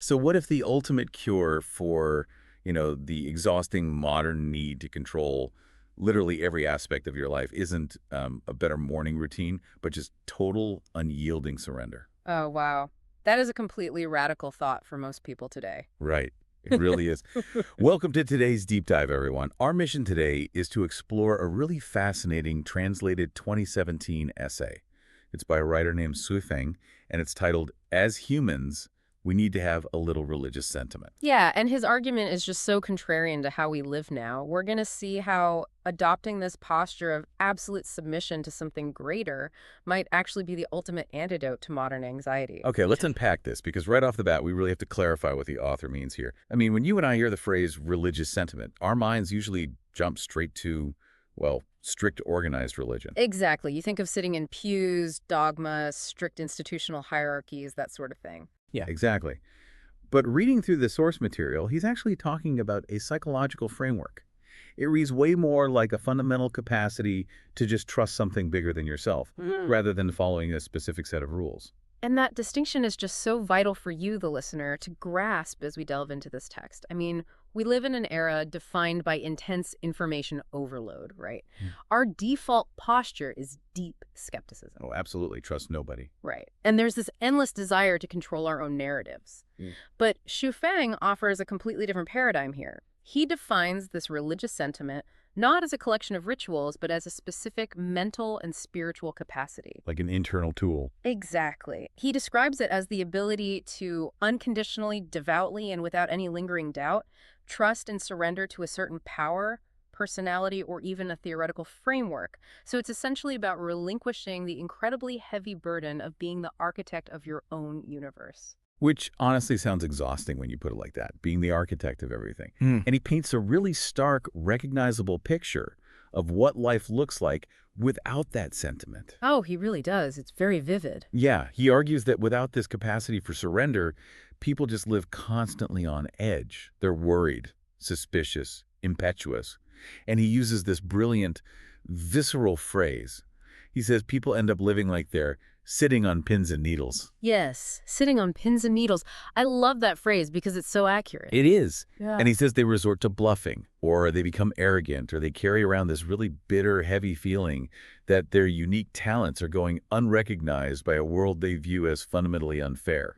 So what if the ultimate cure for, the exhausting modern need to control literally every aspect of your life isn't a better morning routine, but just total unyielding surrender? Oh, wow. That is a completely radical thought for most people today. Right. It really is. Welcome to today's deep dive, everyone. Our mission today is to explore a really fascinating translated 2017 essay. It's by a writer named Sui Feng, and it's titled, As Humans, We Need to Have a Little Religious Sentiment. Yeah, and his argument is just so contrarian to how we live now. We're going to see how adopting this posture of absolute submission to something greater might actually be the ultimate antidote to modern anxiety. Okay, let's unpack this, because right off the bat, we really have to clarify what the author means here. I mean, when you and I hear the phrase religious sentiment, our minds usually jump straight to, well, strict organized religion. Exactly. You think of sitting in pews, dogma, strict institutional hierarchies, that sort of thing. Yeah, exactly. But reading through the source material, he's actually talking about a psychological framework. It reads way more like a fundamental capacity to just trust something bigger than yourself, rather than following a specific set of rules. And that distinction is just so vital for you, the listener, to grasp as we delve into this text. I mean, we live in an era defined by intense information overload, right? Mm. Our default posture is deep skepticism, Oh, absolutely. Trust nobody. right? And there's this endless desire to control our own narratives. Mm. But Xu Feng offers a completely different paradigm here. He defines this religious sentiment not as a collection of rituals, but as a specific mental and spiritual capacity. Like an internal tool. Exactly. He describes it as the ability to unconditionally, devoutly, and without any lingering doubt, trust and surrender to a certain power, personality, or even a theoretical framework. So it's essentially about relinquishing the incredibly heavy burden of being the architect of your own universe. Which honestly sounds exhausting when you put it like that, being the architect of everything. Hmm. And he paints a really stark, recognizable picture of what life looks like without that sentiment. Oh, he really does. It's very vivid. Yeah, he argues that without this capacity for surrender, people just live constantly on edge. They're worried, suspicious, impetuous. And he uses this brilliant, visceral phrase. He says people end up living like they're sitting on pins and needles. Yes, sitting on pins and needles. I love that phrase because it's so accurate. It is. Yeah. And he says they resort to bluffing, or they become arrogant, or they carry around this really bitter, heavy feeling that their unique talents are going unrecognized by a world they view as fundamentally unfair.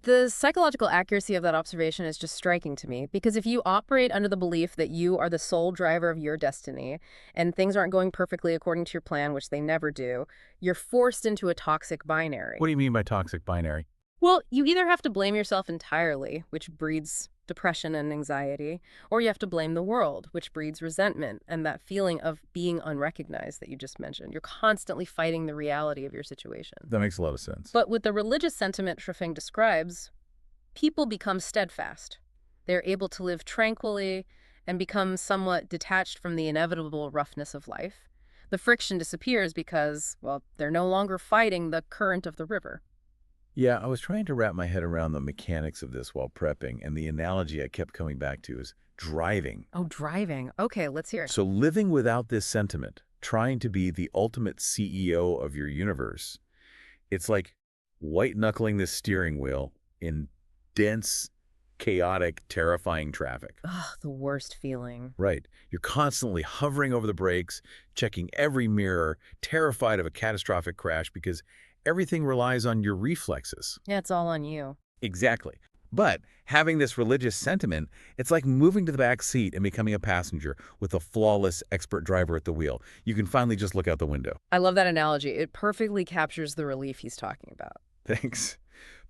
The psychological accuracy of that observation is just striking to me, because if you operate under the belief that you are the sole driver of your destiny and things aren't going perfectly according to your plan, which they never do, you're forced into a toxic binary. What do you mean by toxic binary? Well, you either have to blame yourself entirely, which breeds depression and anxiety, or you have to blame the world, which breeds resentment and that feeling of being unrecognized that you just mentioned. You're constantly fighting the reality of your situation. That makes a lot of sense. But with the religious sentiment Shufeng describes, people become steadfast. They're able to live tranquilly and become somewhat detached from the inevitable roughness of life. The friction disappears because, well, they're no longer fighting the current of the river. Yeah, I was trying to wrap my head around the mechanics of this while prepping, and the analogy I kept coming back to is driving. Oh, driving. Okay, let's hear it. So living without this sentiment, trying to be the ultimate CEO of your universe, it's like white-knuckling the steering wheel in dense, chaotic, terrifying traffic. Ugh, the worst feeling. Right. You're constantly hovering over the brakes, checking every mirror, terrified of a catastrophic crash because everything relies on your reflexes. Yeah, it's all on you. Exactly. But having this religious sentiment, it's like moving to the back seat and becoming a passenger with a flawless expert driver at the wheel. You can finally just look out the window. I love that analogy. It perfectly captures the relief he's talking about. Thanks.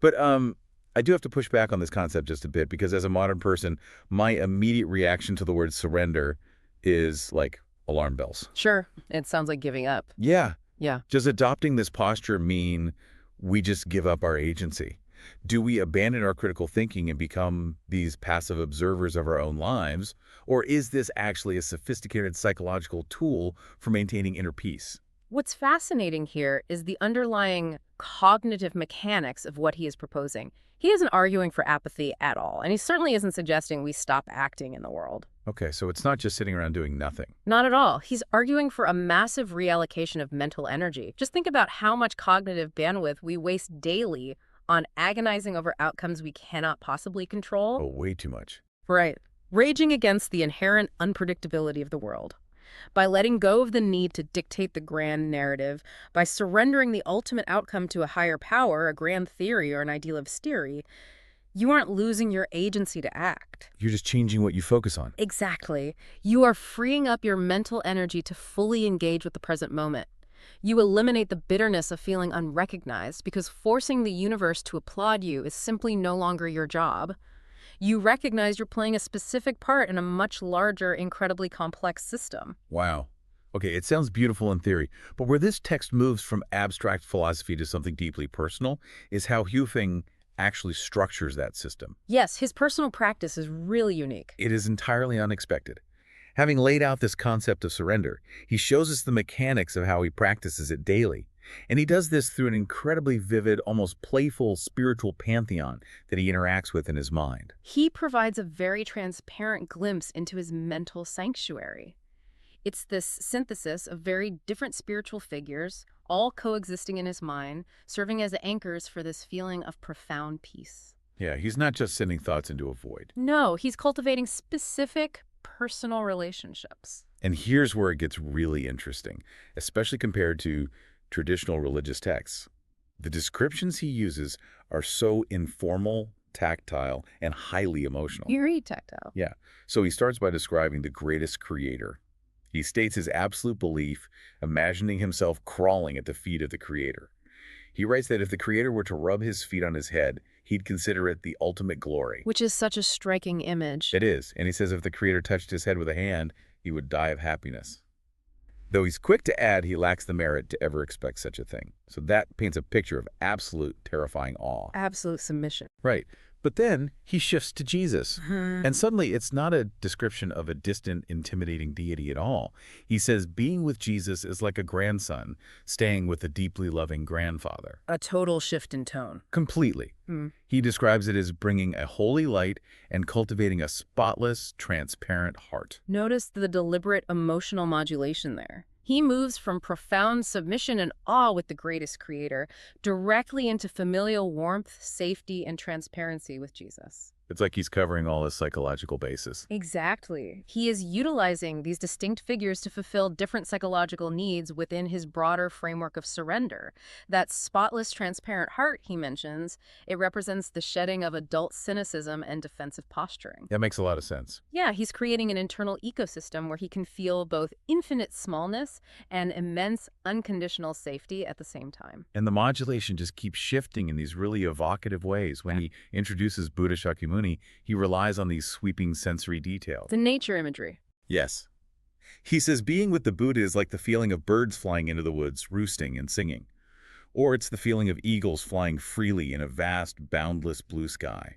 But I do have to push back on this concept just a bit, because as a modern person, my immediate reaction to the word surrender is like alarm bells. Sure, it sounds like giving up. Yeah. Yeah. Does adopting this posture mean we just give up our agency? Do we abandon our critical thinking and become these passive observers of our own lives? Or is this actually a sophisticated psychological tool for maintaining inner peace? What's fascinating here is the underlying cognitive mechanics of what he is proposing. He isn't arguing for apathy at all, and he certainly isn't suggesting we stop acting in the world. Okay, so it's not just sitting around doing nothing. Not at all. He's arguing for a massive reallocation of mental energy. Just think about how much cognitive bandwidth we waste daily on agonizing over outcomes we cannot possibly control. Oh, way too much. Right. Raging against the inherent unpredictability of the world. By letting go of the need to dictate the grand narrative, by surrendering the ultimate outcome to a higher power, a grand theory, or an ideal of steery, you aren't losing your agency to act. You're just changing what you focus on. Exactly. You are freeing up your mental energy to fully engage with the present moment. You eliminate the bitterness of feeling unrecognized because forcing the universe to applaud you is simply no longer your job. You recognize you're playing a specific part in a much larger, incredibly complex system. Wow. Okay, it sounds beautiful in theory, but where this text moves from abstract philosophy to something deeply personal is how Hufeng actually structures that system. Yes, his personal practice is really unique. It is entirely unexpected. Having laid out this concept of surrender, he shows us the mechanics of how he practices it daily. And he does this through an incredibly vivid, almost playful spiritual pantheon that he interacts with in his mind. He provides a very transparent glimpse into his mental sanctuary. It's this synthesis of very different spiritual figures, all coexisting in his mind, serving as anchors for this feeling of profound peace. Yeah, he's not just sending thoughts into a void. No, he's cultivating specific personal relationships. And here's where it gets really interesting, especially compared to traditional religious texts. The descriptions he uses are so informal, tactile, and highly emotional. Very tactile. Yeah, so he starts by describing the greatest creator. He states his absolute belief, imagining himself crawling at the feet of the creator. He writes that if the creator were to rub his feet on his head, he'd consider it the ultimate glory. Which is such a striking image. It is, and he says if the creator touched his head with a hand, he would die of happiness. Though he's quick to add he lacks the merit to ever expect such a thing. So that paints a picture of absolute terrifying awe. Absolute submission. Right. But then he shifts to Jesus. And suddenly it's not a description of a distant, intimidating deity at all. He says being with Jesus is like a grandson staying with a deeply loving grandfather. A total shift in tone. Completely. He describes it as bringing a holy light and cultivating a spotless, transparent heart. Notice the deliberate emotional modulation there. He moves from profound submission and awe with the greatest creator directly into familial warmth, safety, and transparency with Jesus. It's like he's covering all his psychological bases. Exactly. He is utilizing these distinct figures to fulfill different psychological needs within his broader framework of surrender. That spotless, transparent heart he mentions, it represents the shedding of adult cynicism and defensive posturing. That makes a lot of sense. Yeah, he's creating an internal ecosystem where he can feel both infinite smallness and immense unconditional safety at the same time. And the modulation just keeps shifting in these really evocative ways. When he introduces Buddha Shakyamuni, he relies on these sweeping sensory details. The nature imagery. Yes. He says being with the Buddha is like the feeling of birds flying into the woods, roosting and singing. Or it's the feeling of eagles flying freely in a vast, boundless blue sky.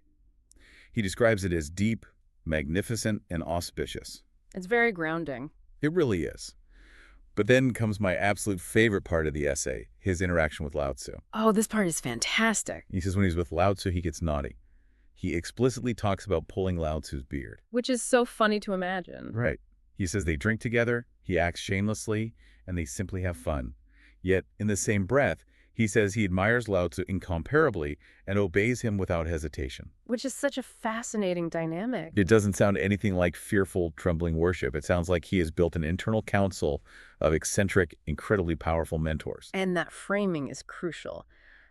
He describes it as deep, magnificent, and auspicious. It's very grounding. It really is. But then comes my absolute favorite part of the essay, his interaction with Lao Tzu. Oh, this part is fantastic. He says when he's with Lao Tzu, he gets naughty. He explicitly talks about pulling Lao Tzu's beard. Which is so funny to imagine. Right. He says they drink together, he acts shamelessly, and they simply have fun. Yet, in the same breath, he says he admires Lao Tzu incomparably and obeys him without hesitation. Which is such a fascinating dynamic. It doesn't sound anything like fearful, trembling worship. It sounds like he has built an internal council of eccentric, incredibly powerful mentors. And that framing is crucial.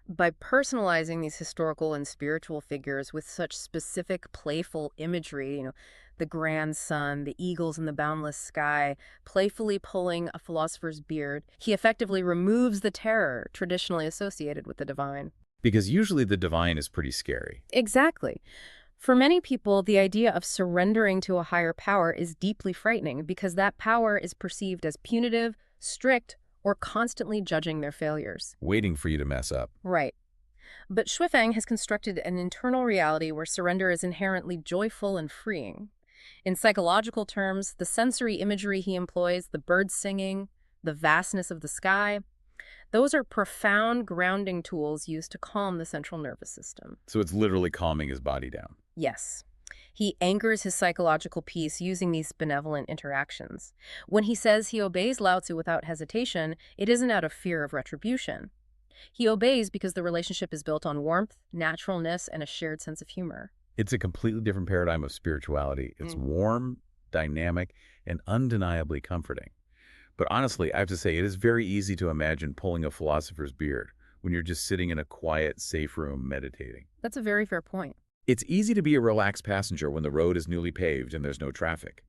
By personalizing these historical and spiritual figures with such specific, playful imagery, the grandson, the eagles in the boundless sky, playfully pulling a philosopher's beard, he effectively removes the terror traditionally associated with the divine. Because usually the divine is pretty scary. Exactly. For many people, the idea of surrendering to a higher power is deeply frightening because that power is perceived as punitive, strict, or constantly judging their failures. Waiting for you to mess up. Right. But Shuifeng has constructed an internal reality where surrender is inherently joyful and freeing. In psychological terms, the sensory imagery he employs, the birds singing, the vastness of the sky, those are profound grounding tools used to calm the central nervous system. So it's literally calming his body down. Yes. He anchors his psychological peace using these benevolent interactions. When he says he obeys Lao Tzu without hesitation, it isn't out of fear of retribution. He obeys because the relationship is built on warmth, naturalness, and a shared sense of humor. It's a completely different paradigm of spirituality. It's Mm. warm, dynamic, and undeniably comforting. But honestly, I have to say, it is very easy to imagine pulling a philosopher's beard when you're just sitting in a quiet, safe room meditating. That's a very fair point. It's easy to be a relaxed passenger when the road is newly paved and there's no traffic.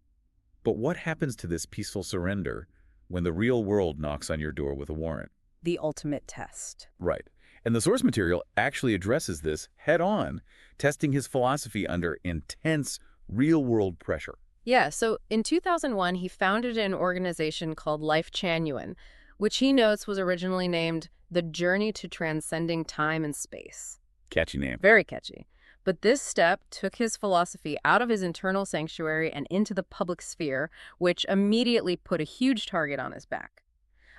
But what happens to this peaceful surrender when the real world knocks on your door with a warrant? The ultimate test. Right. And the source material actually addresses this head-on, testing his philosophy under intense, real-world pressure. Yeah, so in 2001, he founded an organization called Lifechanyuan, which he notes was originally named The Journey to Transcending Time and Space. Catchy name. Very catchy. But this step took his philosophy out of his internal sanctuary and into the public sphere, which immediately put a huge target on his back.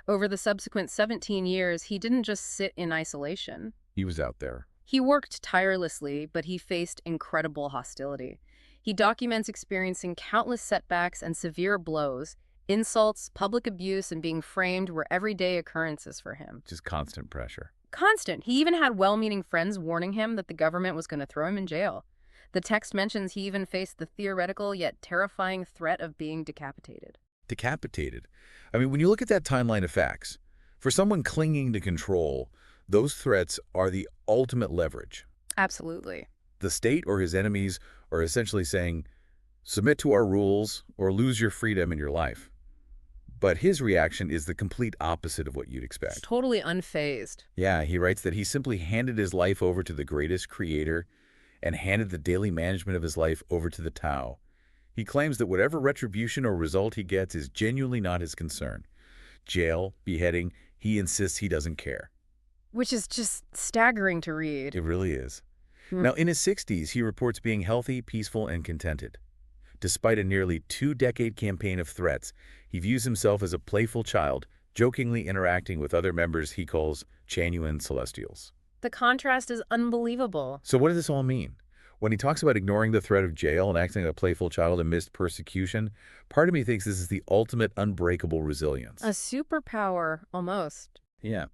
Over the subsequent 17 years, he didn't just sit in isolation. He was out there. He worked tirelessly, but he faced incredible hostility. He documents experiencing countless setbacks and severe blows. Insults, public abuse, and being framed were everyday occurrences for him. Just constant pressure. Constant. He even had well-meaning friends warning him that the government was going to throw him in jail. The text mentions he even faced the theoretical yet terrifying threat of being decapitated. Decapitated. I mean, when you look at that timeline of facts, for someone clinging to control, those threats are the ultimate leverage. Absolutely. The state or his enemies are essentially saying, submit to our rules or lose your freedom and your life. But his reaction is the complete opposite of what you'd expect. Totally unfazed. Yeah, he writes that he simply handed his life over to the greatest creator and handed the daily management of his life over to the Tao. He claims that whatever retribution or result he gets is genuinely not his concern. Jail, beheading, he insists he doesn't care. Which is just staggering to read. It really is. Hmm. Now, in his 60s, he reports being healthy, peaceful, and contented. Despite a nearly two-decade campaign of threats, he views himself as a playful child, jokingly interacting with other members he calls Chanyuan Celestials. The contrast is unbelievable. So what does this all mean? When he talks about ignoring the threat of jail and acting like a playful child amidst persecution, part of me thinks this is the ultimate unbreakable resilience. A superpower, almost. Yeah.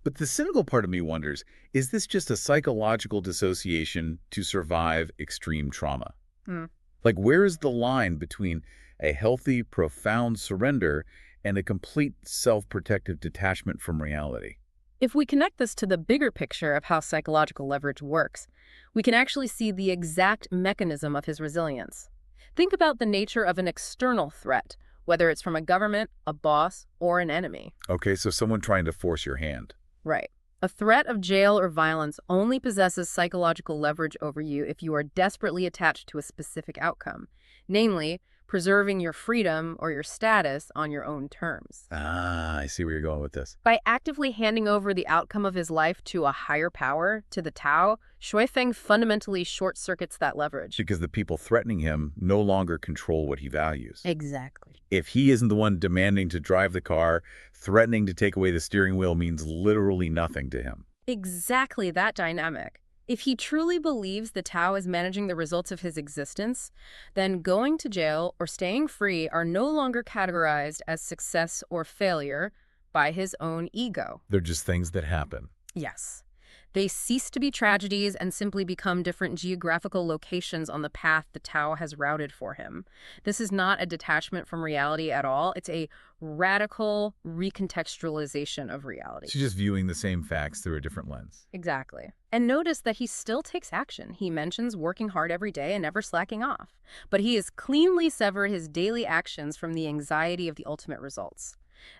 But the cynical part of me wonders, is this just a psychological dissociation to survive extreme trauma? Hmm. Like, where is the line between a healthy, profound surrender and a complete self-protective detachment from reality? If we connect this to the bigger picture of how psychological leverage works, we can actually see the exact mechanism of his resilience. Think about the nature of an external threat, whether it's from a government, a boss, or an enemy. Okay, so someone trying to force your hand. Right. A threat of jail or violence only possesses psychological leverage over you if you are desperately attached to a specific outcome, namely, preserving your freedom or your status on your own terms. Ah, I see where you're going with this. By actively handing over the outcome of his life to a higher power, to the Tao, Shuifeng fundamentally short-circuits that leverage. Because the people threatening him no longer control what he values. Exactly. If he isn't the one demanding to drive the car, threatening to take away the steering wheel means literally nothing to him. Exactly that dynamic. If he truly believes the Tao is managing the results of his existence, then going to jail or staying free are no longer categorized as success or failure by his own ego. They're just things that happen. Yes. They cease to be tragedies and simply become different geographical locations on the path the Tao has routed for him. This is not a detachment from reality at all. It's a radical recontextualization of reality. She's just viewing the same facts through a different lens. Exactly. And notice that he still takes action. He mentions working hard every day and never slacking off. But he has cleanly severed his daily actions from the anxiety of the ultimate results.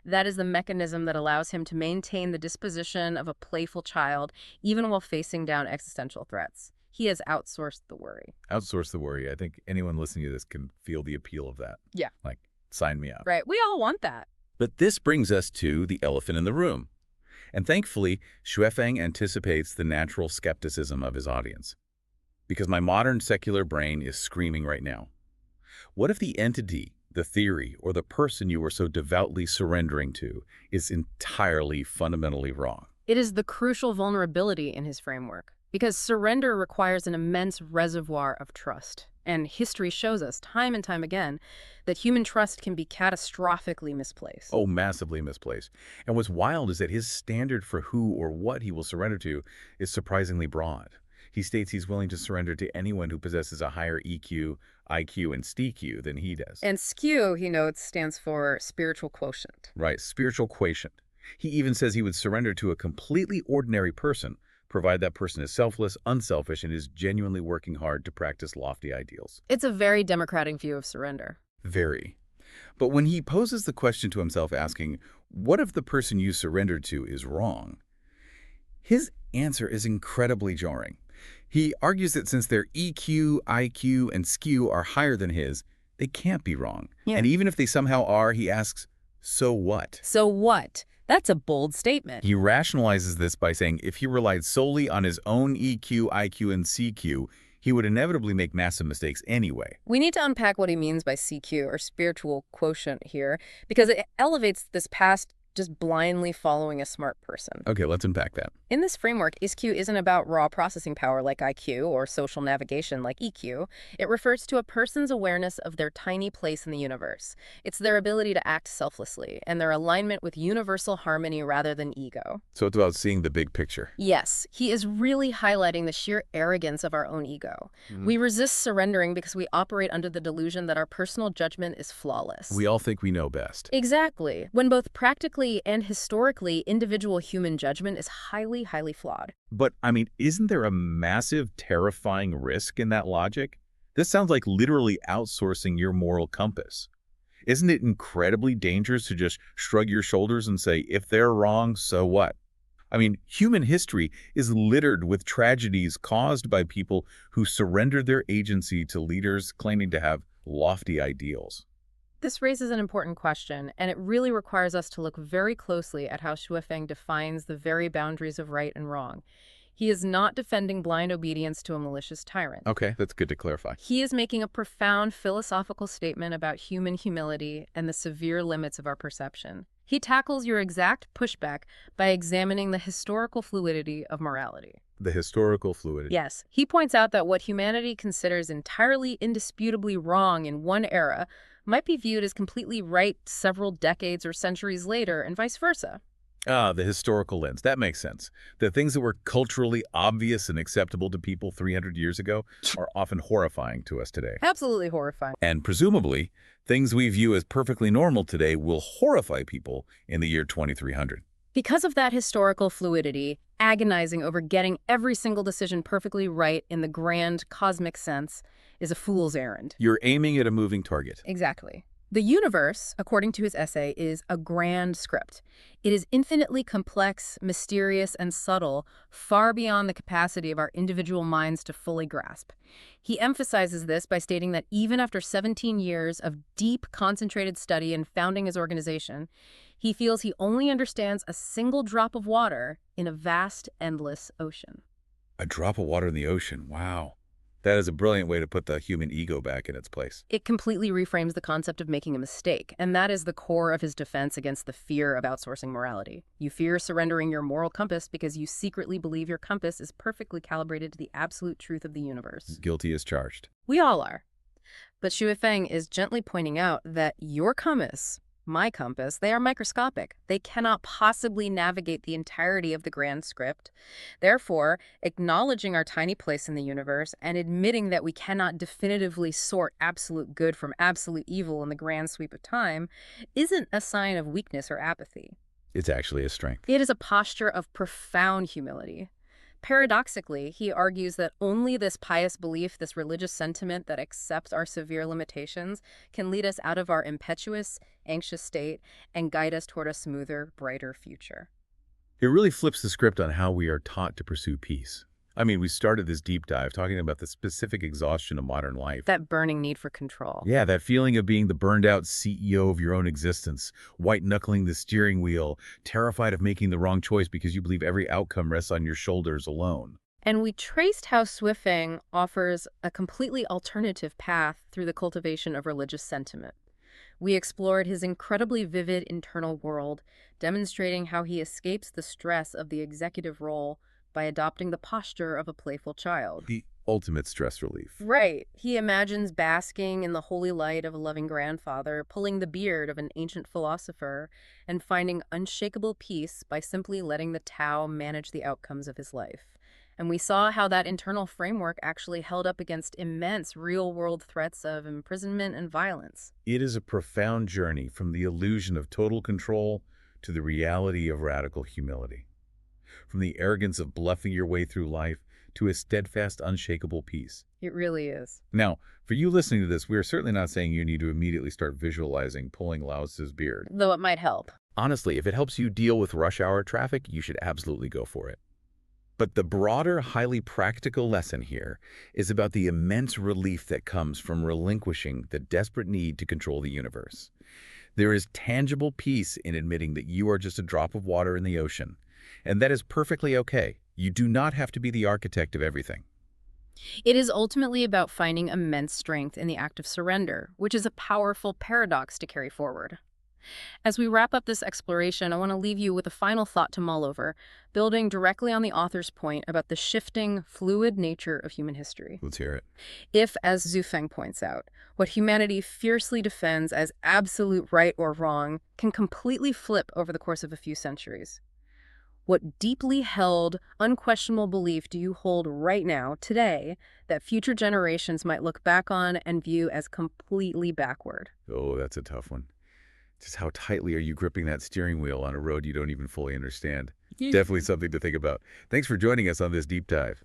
That is the mechanism that allows him to maintain the disposition of a playful child, even while facing down existential threats. He has outsourced the worry. Outsource the worry. I think anyone listening to this can feel the appeal of that. Yeah. Like, sign me up. Right. We all want that. But this brings us to the elephant in the room. And thankfully, Shuifeng anticipates the natural skepticism of his audience. Because my modern secular brain is screaming right now. What if the entity, the theory, or the person you were so devoutly surrendering to is entirely fundamentally wrong? It is the crucial vulnerability in his framework, because surrender requires an immense reservoir of trust. And history shows us, time and time again, that human trust can be catastrophically misplaced. Oh, massively misplaced. And what's wild is that his standard for who or what he will surrender to is surprisingly broad. He states he's willing to surrender to anyone who possesses a higher EQ, IQ, and STQ than he does. And SKU, he notes, stands for spiritual quotient. Right, spiritual quotient. He even says he would surrender to a completely ordinary person, provided that person is selfless, unselfish, and is genuinely working hard to practice lofty ideals. It's a very democratic view of surrender. Very. But when he poses the question to himself asking, what if the person you surrendered to is wrong? His answer is incredibly jarring. He argues that since their EQ, IQ, and SKU are higher than his, they can't be wrong. Yeah. And even if they somehow are, he asks, so what? So what? That's a bold statement. He rationalizes this by saying if he relied solely on his own EQ, IQ, and CQ, he would inevitably make massive mistakes anyway. We need to unpack what he means by CQ, or spiritual quotient, here, because it elevates this past just blindly following a smart person. Okay, let's unpack that. In this framework, ISQ isn't about raw processing power like IQ or social navigation like EQ. It refers to a person's awareness of their tiny place in the universe. It's their ability to act selflessly and their alignment with universal harmony rather than ego. So it's about seeing the big picture. Yes, he is really highlighting the sheer arrogance of our own ego. We resist surrendering because we operate under the delusion that our personal judgment is flawless. We all think we know best. Exactly. When both practically and historically, individual human judgment is highly flawed. But, I mean, isn't there a massive, terrifying risk in that logic? This sounds like literally outsourcing your moral compass. Isn't it incredibly dangerous to just shrug your shoulders and say, if they're wrong, so what? I mean, human history is littered with tragedies caused by people who surrendered their agency to leaders claiming to have lofty ideals. This raises an important question, and it really requires us to look very closely at how Xue Feng defines the very boundaries of right and wrong. He is not defending blind obedience to a malicious tyrant. Okay, that's good to clarify. He is making a profound philosophical statement about human humility and the severe limits of our perception. He tackles your exact pushback by examining the historical fluidity of morality. The historical fluidity. Yes, he points out that what humanity considers entirely indisputably wrong in one era might be viewed as completely right several decades or centuries later, and vice versa. Ah, the historical lens. That makes sense. The things that were culturally obvious and acceptable to people 300 years ago are often horrifying to us today. Absolutely horrifying. And presumably, things we view as perfectly normal today will horrify people in the year 2300. Because of that historical fluidity, agonizing over getting every single decision perfectly right in the grand cosmic sense is a fool's errand. You're aiming at a moving target. Exactly. The universe, according to his essay, is a grand script. It is infinitely complex, mysterious, and subtle, far beyond the capacity of our individual minds to fully grasp. He emphasizes this by stating that even after 17 years of deep, concentrated study and founding his organization, he feels he only understands a single drop of water in a vast, endless ocean. A drop of water in the ocean. Wow. That is a brilliant way to put the human ego back in its place. It completely reframes the concept of making a mistake, and that is the core of his defense against the fear of outsourcing morality. You fear surrendering your moral compass because you secretly believe your compass is perfectly calibrated to the absolute truth of the universe. Guilty as charged. We all are. But Xue Feng is gently pointing out that your compass, my compass, they are microscopic. They cannot possibly navigate the entirety of the grand script. Therefore, acknowledging our tiny place in the universe and admitting that we cannot definitively sort absolute good from absolute evil in the grand sweep of time isn't a sign of weakness or apathy. It's actually a strength. It is a posture of profound humility. Paradoxically, he argues that only this pious belief, this religious sentiment that accepts our severe limitations, can lead us out of our impetuous, anxious state and guide us toward a smoother, brighter future. It really flips the script on how we are taught to pursue peace. I mean, we started this deep dive talking about the specific exhaustion of modern life. That burning need for control. Yeah, that feeling of being the burned-out CEO of your own existence, white-knuckling the steering wheel, terrified of making the wrong choice because you believe every outcome rests on your shoulders alone. And we traced how Xue Feng offers a completely alternative path through the cultivation of religious sentiment. We explored his incredibly vivid internal world, demonstrating how he escapes the stress of the executive role by adopting the posture of a playful child. The ultimate stress relief. Right. He imagines basking in the holy light of a loving grandfather, pulling the beard of an ancient philosopher, and finding unshakable peace by simply letting the Tao manage the outcomes of his life. And we saw how that internal framework actually held up against immense real-world threats of imprisonment and violence. It is a profound journey from the illusion of total control to the reality of radical humility. From the arrogance of bluffing your way through life to a steadfast, unshakable peace. It really is. Now, for you listening to this, we are certainly not saying you need to immediately start visualizing pulling Lao Tzu's beard. Though it might help. Honestly, if it helps you deal with rush hour traffic, you should absolutely go for it. But the broader, highly practical lesson here is about the immense relief that comes from relinquishing the desperate need to control the universe. There is tangible peace in admitting that you are just a drop of water in the ocean, and that is perfectly okay. You do not have to be the architect of everything. It is ultimately about finding immense strength in the act of surrender, which is a powerful paradox to carry forward. As we wrap up this exploration, I want to leave you with a final thought to mull over, building directly on the author's point about the shifting, fluid nature of human history. Let's hear it. If, as Zhu points out, what humanity fiercely defends as absolute right or wrong can completely flip over the course of a few centuries, what deeply held, unquestionable belief do you hold right now, today, that future generations might look back on and view as completely backward? Oh, that's a tough one. Just how tightly are you gripping that steering wheel on a road you don't even fully understand? Definitely something to think about. Thanks for joining us on this deep dive.